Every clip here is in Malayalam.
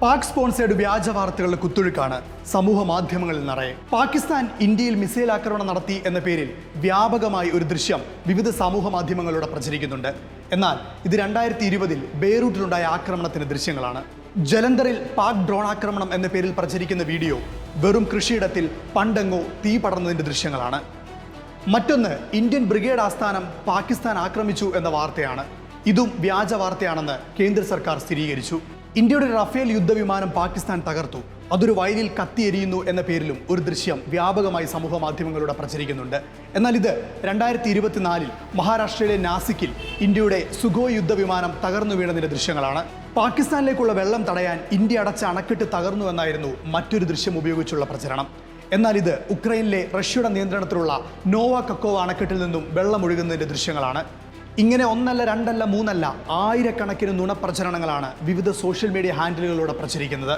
പാക് സ്പോൺസേഡ് വ്യാജ വാർത്തകളുടെ കുത്തൊഴുക്കാണ് സമൂഹ മാധ്യമങ്ങളിൽ നിറയെ. പാകിസ്ഥാൻ ഇന്ത്യയിൽ മിസൈൽ ആക്രമണം നടത്തി എന്ന പേരിൽ വ്യാപകമായി ഒരു ദൃശ്യം വിവിധ സമൂഹ മാധ്യമങ്ങളിലൂടെ പ്രചരിക്കുന്നുണ്ട്. എന്നാൽ ഇത് 2020 ബെയ്റൂട്ടിലുണ്ടായ ആക്രമണത്തിന്റെ ദൃശ്യങ്ങളാണ്. ജലന്ധറിൽ പാക് ഡ്രോൺ ആക്രമണം എന്ന പേരിൽ പ്രചരിക്കുന്ന വീഡിയോ വെറും കൃഷിയിടത്തിൽ പണ്ടെങ്ങോ തീ പടർന്നതിന്റെ ദൃശ്യങ്ങളാണ്. മറ്റൊന്ന്, ഇന്ത്യൻ ബ്രിഗേഡ് ആസ്ഥാനം പാകിസ്ഥാൻ ആക്രമിച്ചു എന്ന വാർത്തയാണ്. ഇതും വ്യാജ വാർത്തയാണെന്ന് കേന്ദ്ര സർക്കാർ സ്ഥിരീകരിച്ചു. ഇന്ത്യയുടെ റഫേൽ യുദ്ധവിമാനം പാകിസ്ഥാൻ തകർത്തു, അതൊരു വയലിൽ കത്തിയെരിയുന്നു എന്ന പേരിലും ഒരു ദൃശ്യം വ്യാപകമായി സമൂഹ മാധ്യമങ്ങളിലൂടെ പ്രചരിക്കുന്നുണ്ട്. എന്നാൽ ഇത് 2024 മഹാരാഷ്ട്രയിലെ നാസിക്കിൽ ഇന്ത്യയുടെ സുഖോയ് യുദ്ധവിമാനം തകർന്നു വീണതിന്റെ ദൃശ്യങ്ങളാണ്. പാകിസ്ഥാനിലേക്കുള്ള വെള്ളം തടയാൻ ഇന്ത്യ അടച്ച അണക്കെട്ട് തകർന്നു എന്നായിരുന്നു മറ്റൊരു ദൃശ്യം ഉപയോഗിച്ചുള്ള പ്രചരണം. എന്നാൽ ഇത് ഉക്രൈനിലെ റഷ്യയുടെ നിയന്ത്രണത്തിലുള്ള നോവ കക്കോവ അണക്കെട്ടിൽ നിന്നും വെള്ളം ഒഴുകുന്നതിന്റെ ദൃശ്യങ്ങളാണ്. ഇങ്ങനെ ഒന്നല്ല, രണ്ടല്ല, മൂന്നല്ല, ആയിരക്കണക്കിന് നുണപ്രചരണങ്ങളാണ് വിവിധ സോഷ്യൽ മീഡിയ ഹാൻഡിലുകളിലൂടെ പ്രചരിക്കുന്നത്.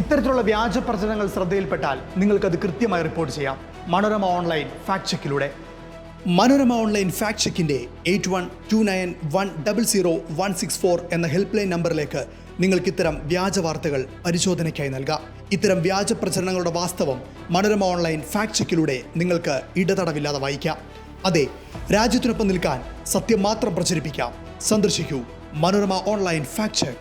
ഇത്തരത്തിലുള്ള വ്യാജ പ്രചരണങ്ങൾ ശ്രദ്ധയിൽപ്പെട്ടാൽ നിങ്ങൾക്കത് കൃത്യമായി റിപ്പോർട്ട് ചെയ്യാം മനോരമ ഓൺലൈൻ ഫാക്ട് ചെക്കിലൂടെ. മനോരമ ഓൺലൈൻ ഫാക്ട് ചെക്കിൻ്റെ 8129100164 എന്ന ഹെൽപ്പ് ലൈൻ നമ്പറിലേക്ക് നിങ്ങൾക്ക് ഇത്തരം വ്യാജ വാർത്തകൾ പരിശോധനയ്ക്കായി നൽകാം. ഇത്തരം വ്യാജ പ്രചരണങ്ങളുടെ വാസ്തവം മനോരമ ഓൺലൈൻ ഫാക്ട് ചെക്കിലൂടെ നിങ്ങൾക്ക് ഇടതടവില്ലാതെ വായിക്കാം. അതെ, രാജ്യത്തിനൊപ്പം നിൽക്കാൻ സത്യം മാത്രം പ്രചരിപ്പിക്കാം. സന്ദർശിക്കൂ മനോരമ ഓൺലൈൻ ഫാക്ട് ചെക്ക്.